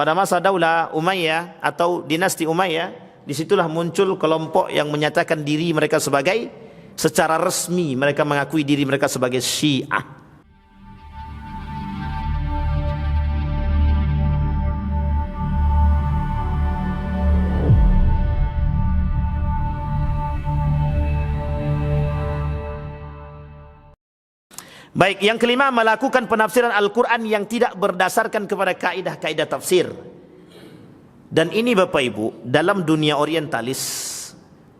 pada masa Daulah Umayyah atau dinasti Umayyah, disitulah muncul kelompok yang menyatakan diri mereka sebagai, secara resmi mereka mengakui diri mereka sebagai Syiah. Baik, yang kelima, melakukan penafsiran Al-Quran yang tidak berdasarkan kepada kaidah-kaidah tafsir. Dan ini Bapak Ibu, dalam dunia orientalis,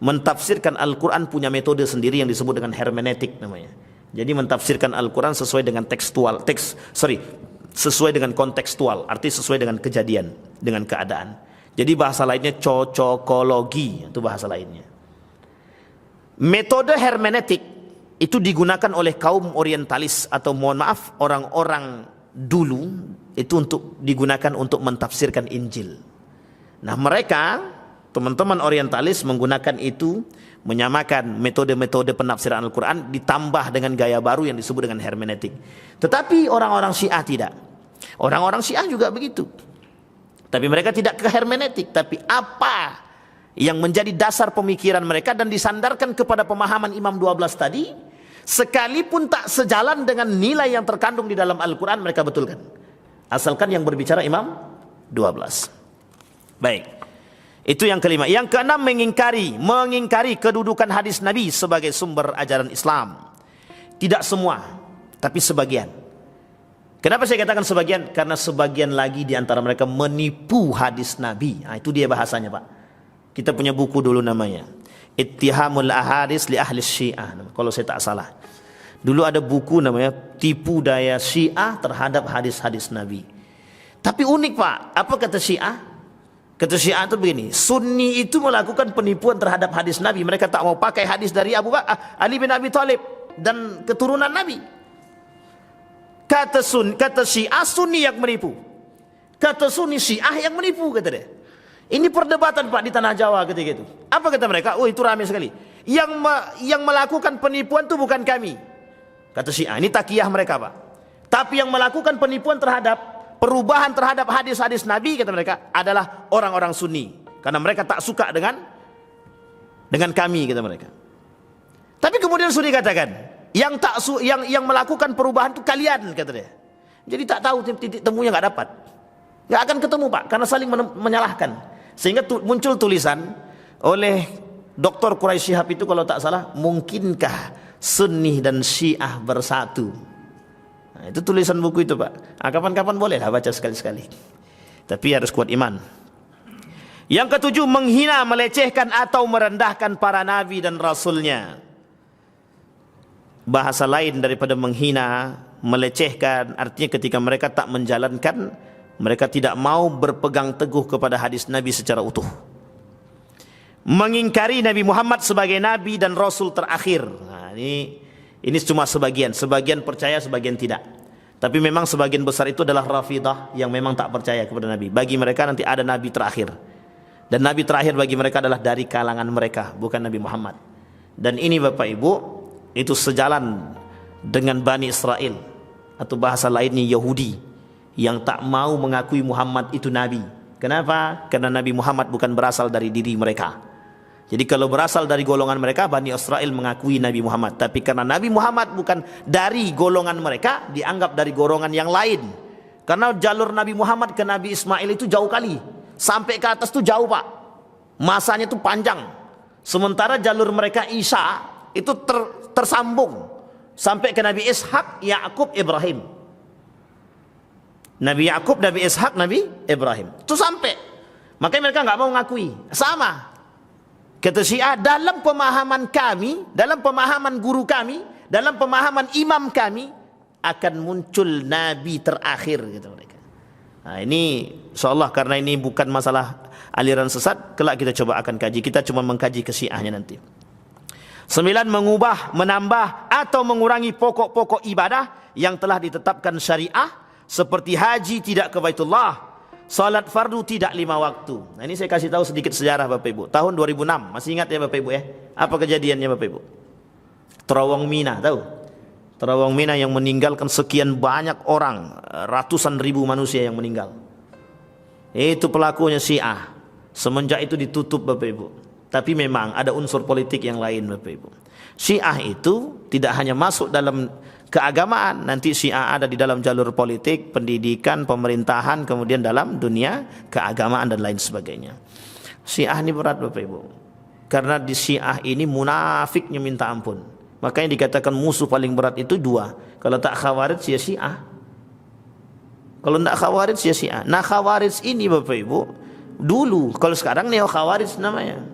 mentafsirkan Al-Quran punya metode sendiri yang disebut dengan hermeneutik namanya. Jadi mentafsirkan Al-Quran sesuai dengan sesuai dengan kontekstual, arti sesuai dengan kejadian, dengan keadaan. Jadi bahasa lainnya cocokologi, itu bahasa lainnya. Metode hermeneutik itu digunakan oleh kaum orientalis atau mohon maaf orang-orang dulu, itu digunakan untuk mentafsirkan Injil. Nah mereka, teman-teman orientalis menggunakan itu, menyamakan metode-metode penafsiran Al-Quran ditambah dengan gaya baru yang disebut dengan hermeneutik. Tetapi orang-orang Syiah tidak. Orang-orang Syiah juga begitu. Tapi mereka tidak ke hermeneutik, tapi apa yang menjadi dasar pemikiran mereka dan disandarkan kepada pemahaman Imam 12 tadi, sekalipun tak sejalan dengan nilai yang terkandung di dalam Al-Quran, mereka betulkan, asalkan yang berbicara Imam 12. Baik, itu yang kelima. Yang keenam, mengingkari kedudukan hadis Nabi sebagai sumber ajaran Islam. Tidak semua, tapi sebagian. Kenapa saya katakan sebagian? Karena sebagian lagi di antara mereka menipu hadis Nabi. Nah, itu dia bahasanya Pak. Kita punya buku dulu namanya Ittihamul Ahadis li Ahli Syiah, kalau saya tak salah. Dulu ada buku namanya Tipu Daya Syiah terhadap hadis-hadis Nabi. Tapi unik Pak, apa kata Syiah? Kata Syiah itu begini, Sunni itu melakukan penipuan terhadap hadis Nabi. Mereka tak mau pakai hadis dari Ali bin Abi Thalib dan keturunan Nabi. Kata Syiah, Sunni yang menipu. Kata Sunni, Syiah yang menipu, kata dia. Ini perdebatan Pak di tanah Jawa ketika itu. Apa kata mereka? Oh itu ramai sekali. Yang melakukan penipuan itu bukan kami, kata Syiah. Ini takiyah mereka Pak. Tapi yang melakukan penipuan terhadap perubahan terhadap hadis-hadis Nabi, kata mereka, adalah orang-orang Sunni. Karena mereka tak suka dengan kami, kata mereka. Tapi kemudian Sunni katakan, yang melakukan perubahan itu kalian, kata dia. Jadi tak tahu titik temunya, nggak dapat. Nggak akan ketemu Pak, karena saling menyalahkan. Sehingga muncul tulisan oleh Dr. Quraisy Shihab itu kalau tak salah, mungkinkah Sunni dan Syiah bersatu? Nah, itu tulisan buku itu Pak. Nah, kapan-kapan bolehlah baca sekali-sekali. Tapi harus kuat iman. Yang ketujuh, menghina, melecehkan atau merendahkan para nabi dan rasulnya. Bahasa lain daripada menghina, melecehkan, artinya ketika mereka tak menjalankan, mereka tidak mau berpegang teguh kepada hadis Nabi secara utuh. Mengingkari Nabi Muhammad sebagai Nabi dan Rasul terakhir. Nah, ini cuma sebagian percaya, sebagian tidak. Tapi memang sebagian besar itu adalah Rafidah yang memang tak percaya kepada Nabi. Bagi mereka nanti ada Nabi terakhir. Dan Nabi terakhir bagi mereka adalah dari kalangan mereka, bukan Nabi Muhammad. Dan ini Bapak Ibu, itu sejalan dengan Bani Israel, atau bahasa lainnya Yahudi, yang tak mau mengakui Muhammad itu Nabi. Kenapa? Karena Nabi Muhammad bukan berasal dari diri mereka. Jadi kalau berasal dari golongan mereka, Bani Israel mengakui Nabi Muhammad. Tapi karena Nabi Muhammad bukan dari golongan mereka, dianggap dari golongan yang lain. Karena jalur Nabi Muhammad ke Nabi Ismail itu jauh kali. Sampai ke atas itu jauh Pak. Masanya itu panjang. Sementara jalur mereka Isa itu tersambung sampai ke Nabi Ishak, Yakub, Ibrahim. Nabi Yakub, Nabi Ishak, Nabi Ibrahim. Itu sampai. Makanya mereka nggak mau mengakui. Sama. Kata Syiah, dalam pemahaman kami, dalam pemahaman guru kami, dalam pemahaman imam kami, akan muncul Nabi terakhir, gitu mereka. Nah ini, insyaallah karena ini bukan masalah aliran sesat, kelak kita coba akan kaji. Kita cuma mengkaji ke Syiahnya nanti. 9, mengubah, menambah, atau mengurangi pokok-pokok ibadah yang telah ditetapkan syariah, seperti haji tidak ke Baitullah, salat fardu tidak 5 waktu. Nah ini saya kasih tahu sedikit sejarah Bapak Ibu. Tahun 2006, masih ingat ya Bapak Ibu ya? Apa kejadiannya Bapak Ibu? Terowong Mina, tahu? Terowong Mina yang meninggalkan sekian banyak orang, ratusan ribu manusia yang meninggal. Itu pelakunya Syiah. Semenjak itu ditutup Bapak Ibu. Tapi memang ada unsur politik yang lain Bapak Ibu. Syiah itu tidak hanya masuk dalam keagamaan, nanti Syiah ada di dalam jalur politik, pendidikan, pemerintahan, kemudian dalam dunia keagamaan dan lain sebagainya. Syiah ini berat Bapak Ibu. Karena di Syiah ini munafiknya minta ampun. Makanya dikatakan musuh paling berat itu dua. Kalau tak Khawarij ya Syiah. Kalau tak Khawarij ya Syiah. Nah Khawarij ini Bapak Ibu dulu, kalau sekarang Neo Khawarij namanya.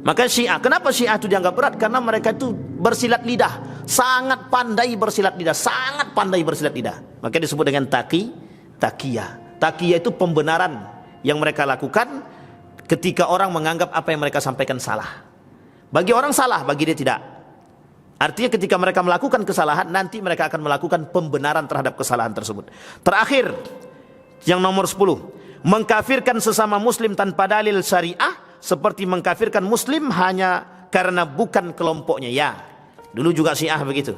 Maka Syiah, kenapa Syiah itu dianggap berat? Karena mereka itu bersilat lidah, sangat pandai bersilat lidah, sangat pandai bersilat lidah. Maka disebut dengan taqiyah. Taqiyah itu pembenaran yang mereka lakukan ketika orang menganggap apa yang mereka sampaikan salah. Bagi orang salah, bagi dia tidak. Artinya ketika mereka melakukan kesalahan, nanti mereka akan melakukan pembenaran terhadap kesalahan tersebut. Terakhir, yang nomor 10, mengkafirkan sesama muslim tanpa dalil syariah, seperti mengkafirkan muslim hanya karena bukan kelompoknya. Ya, dulu juga Syiah begitu.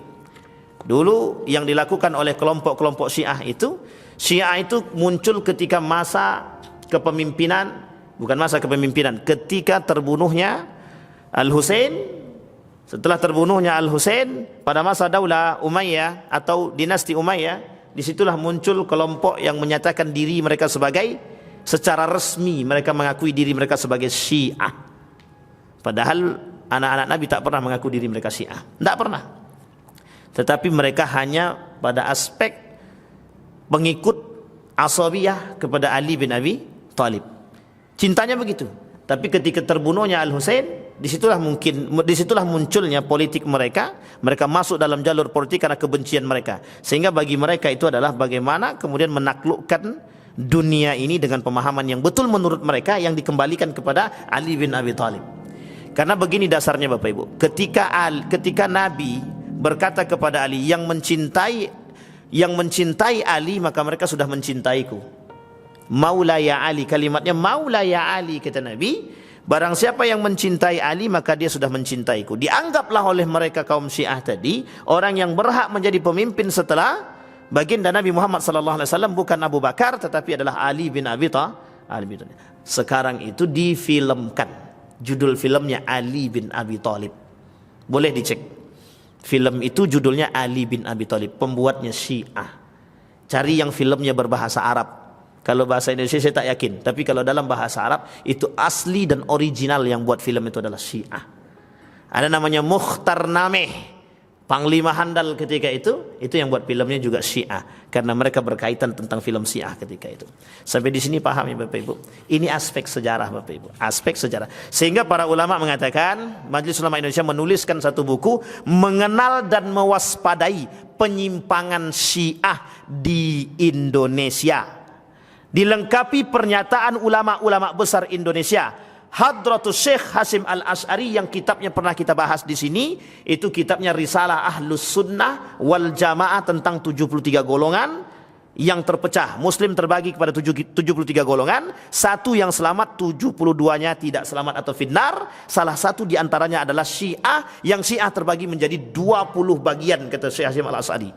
Dulu yang dilakukan oleh kelompok-kelompok Syiah itu muncul ketika masa kepemimpinan, bukan masa kepemimpinan, ketika terbunuhnya Al-Husain. Setelah terbunuhnya Al-Husain pada masa Daulah Umayyah atau dinasti Umayyah, disitulah muncul kelompok yang menyatakan diri mereka sebagai, secara resmi mereka mengakui diri mereka sebagai Syiah. Padahal anak-anak Nabi tak pernah mengaku diri mereka Syiah, tidak pernah. Tetapi mereka hanya pada aspek pengikut asabiyah kepada Ali bin Abi Thalib. Cintanya begitu. Tapi ketika terbunuhnya Al-Husain, disitulah munculnya politik mereka. Mereka masuk dalam jalur politik karena kebencian mereka. Sehingga bagi mereka itu adalah bagaimana kemudian menaklukkan dunia ini dengan pemahaman yang betul menurut mereka, yang dikembalikan kepada Ali bin Abi Thalib. Karena begini dasarnya Bapak Ibu, ketika Nabi berkata kepada Ali, yang mencintai Ali maka mereka sudah mencintaiku. Maula ya Ali, kalimatnya Maula ya Ali, kata Nabi, barang siapa yang mencintai Ali maka dia sudah mencintaiku. Dianggaplah oleh mereka kaum Syiah tadi, orang yang berhak menjadi pemimpin setelah baginda Nabi Muhammad SAW bukan Abu Bakar, tetapi adalah Ali bin Abi Thalib. Sekarang itu difilmkan, judul filmnya Ali bin Abi Thalib. Boleh dicek. Film itu judulnya Ali bin Abi Thalib, pembuatnya Syiah. Cari yang filmnya berbahasa Arab. Kalau bahasa Indonesia saya tak yakin, tapi kalau dalam bahasa Arab itu asli dan original, yang buat film itu adalah Syiah. Ada namanya Mukhtar Nameh, panglima handal ketika itu yang buat filmnya juga Syiah, karena mereka berkaitan tentang film Syiah ketika itu. Sampai di sini paham ya Bapak Ibu? Ini aspek sejarah Bapak Ibu, aspek sejarah. Sehingga para ulama mengatakan, Majelis Ulama Indonesia menuliskan satu buku, mengenal dan mewaspadai penyimpangan Syiah di Indonesia. Dilengkapi pernyataan ulama-ulama besar Indonesia. Hadratus Syekh Hasyim Al-Asy'ari yang kitabnya pernah kita bahas di sini, itu kitabnya Risalah Ahlus Sunnah wal Jamaah tentang 73 golongan yang terpecah. Muslim terbagi kepada 73 golongan, satu yang selamat, 72-nya tidak selamat atau finnar. Salah satu di antaranya adalah Syiah, yang Syiah terbagi menjadi 20 bagian, kata Syekh Hasyim Al-Asy'ari.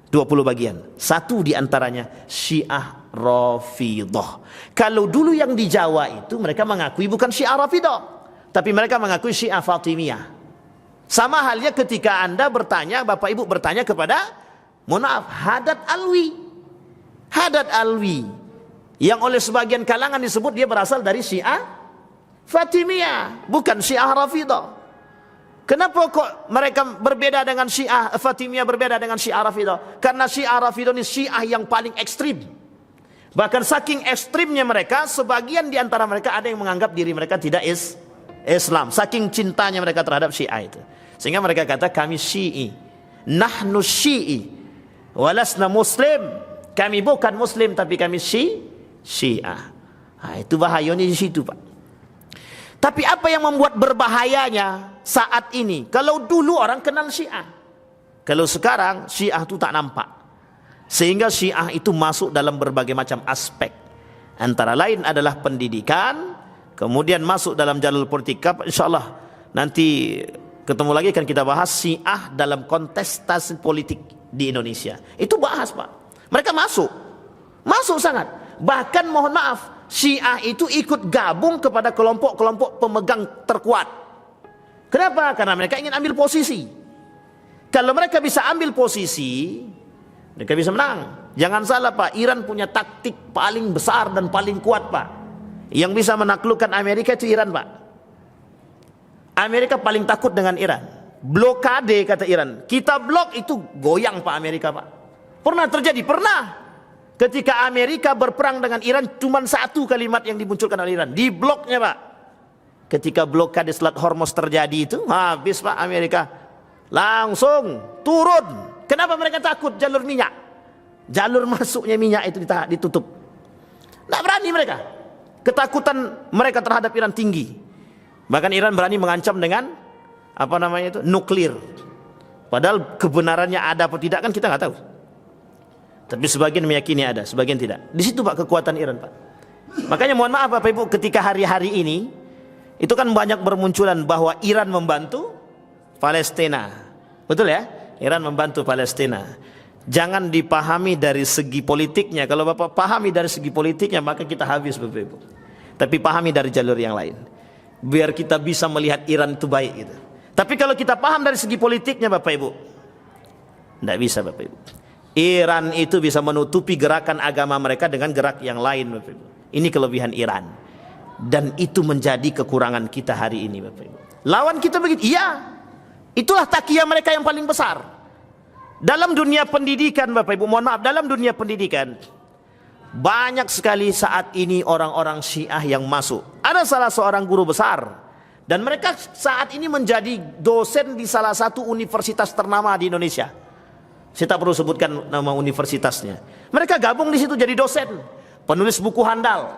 20 bagian. Satu di antaranya Syiah Rafidah. Kalau dulu yang di Jawa itu mereka mengakui bukan Syiah Rafidah, tapi mereka mengakui Syiah Fatimiyah. Sama halnya ketika Anda bertanya, Bapak Ibu bertanya kepada, mohon maaf, Haddad Alwi, yang oleh sebagian kalangan disebut dia berasal dari Syiah Fatimiyah, bukan Syiah Rafidah. Kenapa kok mereka berbeda dengan Syiah Fatimiyah, berbeda dengan Syiah Rafidah? Karena Syiah Rafidah ini Syiah yang paling ekstrim. Bahkan saking ekstrimnya mereka, sebagian di antara mereka ada yang menganggap diri mereka tidak Islam. Saking cintanya mereka terhadap Syiah itu. Sehingga mereka kata, kami Syi'i, nahnu Syi'i, walasna Muslim. Kami bukan Muslim, tapi kami Syiah. Nah, itu bahayanya di situ Pak. Tapi apa yang membuat berbahayanya saat ini? Kalau dulu orang kenal Syiah, kalau sekarang Syiah itu tak nampak. Sehingga Syiah itu masuk dalam berbagai macam aspek. Antara lain adalah pendidikan, kemudian masuk dalam jalur politik. InsyaAllah nanti ketemu lagi akan kita bahas Syiah dalam kontestasi politik di Indonesia. Itu bahas Pak. Mereka masuk sangat. Bahkan mohon maaf, Syiah itu ikut gabung kepada kelompok-kelompok pemegang terkuat. Kenapa? Karena mereka ingin ambil posisi. Kalau mereka bisa ambil posisi, mereka bisa menang. Jangan salah Pak, Iran punya taktik paling besar dan paling kuat Pak. Yang bisa menaklukkan Amerika itu Iran Pak. Amerika paling takut dengan Iran. Blokade kata Iran. Kita blok itu goyang Pak Amerika Pak. Pernah terjadi? Pernah. Ketika Amerika berperang dengan Iran, cuma satu kalimat yang dimunculkan oleh Iran. Di bloknya Pak. Ketika blokade Selat Hormuz terjadi itu, habis Pak Amerika. Langsung turun. Kenapa mereka takut? Jalur minyak. Jalur masuknya minyak itu ditutup. Tidak berani mereka. Ketakutan mereka terhadap Iran tinggi. Bahkan Iran berani mengancam dengan nuklir. Padahal kebenarannya ada atau tidak kan kita nggak tahu. Tapi sebagian meyakini ada, sebagian tidak. Di situ Pak kekuatan Iran Pak. Makanya mohon maaf Bapak Ibu, ketika hari-hari ini itu kan banyak bermunculan bahwa Iran membantu Palestina. Betul ya? Iran membantu Palestina. Jangan dipahami dari segi politiknya. Kalau Bapak pahami dari segi politiknya, maka kita habis Bapak Ibu. Tapi pahami dari jalur yang lain. Biar kita bisa melihat Iran itu baik gitu. Tapi kalau kita paham dari segi politiknya Bapak Ibu, tidak bisa Bapak Ibu. Iran itu bisa menutupi gerakan agama mereka dengan gerak yang lain Bapak Ibu. Ini kelebihan Iran. Dan itu menjadi kekurangan kita hari ini Bapak Ibu. Lawan kita begitu, iya. Itulah takiyah mereka yang paling besar. Dalam dunia pendidikan Bapak Ibu, mohon maaf, dalam dunia pendidikan banyak sekali saat ini orang-orang Syiah yang masuk. Ada salah seorang guru besar dan mereka saat ini menjadi dosen di salah satu universitas ternama di Indonesia. Saya tak perlu sebutkan nama universitasnya. Mereka gabung di situ jadi dosen, penulis buku handal,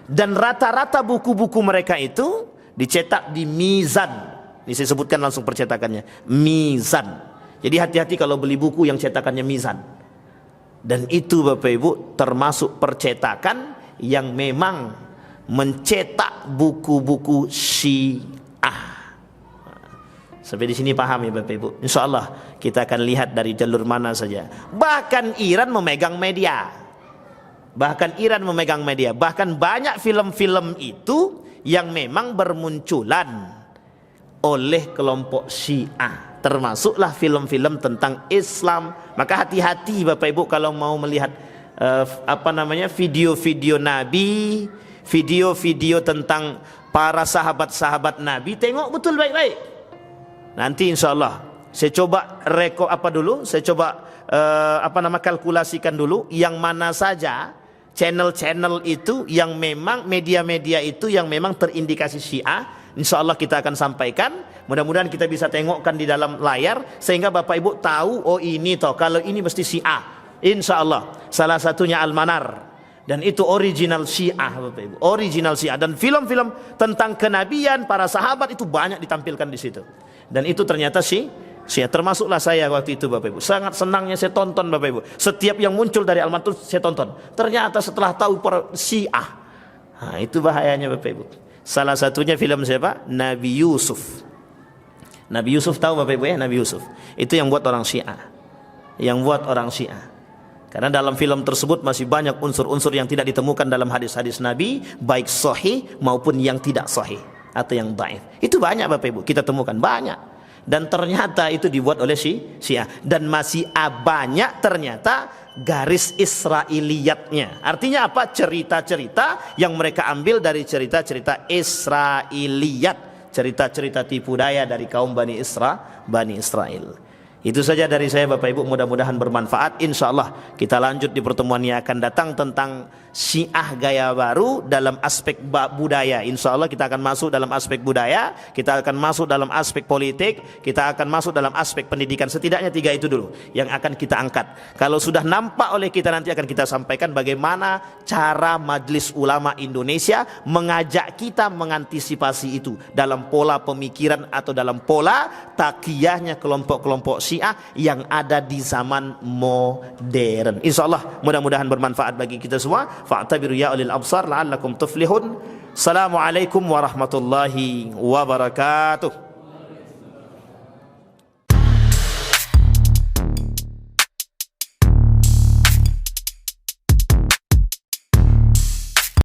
Dan rata-rata buku-buku mereka itu dicetak di Mizan. Ini saya sebutkan langsung percetakannya, Mizan. Jadi hati-hati kalau beli buku yang cetakannya Mizan. Dan itu Bapak Ibu termasuk percetakan yang memang mencetak buku-buku Syiah. Sampai di sini paham ya Bapak Ibu. Insya Allah kita akan lihat dari jalur mana saja. Bahkan Iran memegang media. Bahkan banyak film-film itu yang memang bermunculan oleh kelompok Syiah. Termasuklah film-film tentang Islam. Maka hati-hati Bapak Ibu kalau mau melihat video-video Nabi, video-video tentang para sahabat-sahabat Nabi, tengok betul baik-baik. Nanti insya Allah saya coba kalkulasikan dulu yang mana saja channel-channel itu yang memang media-media itu yang memang terindikasi Syiah. Insya Allah kita akan sampaikan. Mudah-mudahan kita bisa tengokkan di dalam layar sehingga Bapak Ibu tahu, oh ini toh kalau ini mesti Syiah. Insya Allah salah satunya Al-Manar. Dan itu original Syiah Bapak Ibu, original Syiah. Dan film-film tentang kenabian para sahabat itu banyak ditampilkan di situ. Dan itu ternyata Syiah, termasuklah saya waktu itu Bapak Ibu. Sangat senangnya saya tonton Bapak Ibu. Setiap yang muncul dari Al-Manar saya tonton. Ternyata setelah tahu para Syiah, nah, itu bahayanya Bapak Ibu. Salah satunya film siapa? Nabi Yusuf. Nabi Yusuf tahu Bapak Ibu ya, Nabi Yusuf. Itu yang buat orang Syiah. Karena dalam film tersebut masih banyak unsur-unsur yang tidak ditemukan dalam hadis-hadis Nabi, baik sahih maupun yang tidak sahih atau yang dhaif. Itu banyak Bapak Ibu, kita temukan banyak. Dan ternyata itu dibuat oleh Syiah. Dan masih banyak ternyata garis Israiliyatnya. Artinya apa? Cerita-cerita yang mereka ambil dari cerita-cerita Israiliyat, cerita-cerita tipu daya dari kaum Bani Israel. Itu saja dari saya Bapak Ibu, mudah-mudahan bermanfaat. Insya Allah kita lanjut di pertemuan yang akan datang tentang Syiah gaya baru dalam aspek budaya. Insya Allah kita akan masuk dalam aspek budaya, kita akan masuk dalam aspek politik, kita akan masuk dalam aspek pendidikan. Setidaknya 3 itu dulu yang akan kita angkat. Kalau sudah nampak oleh kita, nanti akan kita sampaikan bagaimana cara Majelis Ulama Indonesia mengajak kita mengantisipasi itu dalam pola pemikiran atau dalam pola takiyahnya kelompok-kelompok Syiah yang ada di zaman modern. Insya Allah mudah-mudahan bermanfaat bagi kita semua. Fa'tabiru ya ulil absar la'allakum tuflihun. Assalamualaikum warahmatullahi wabarakatuh.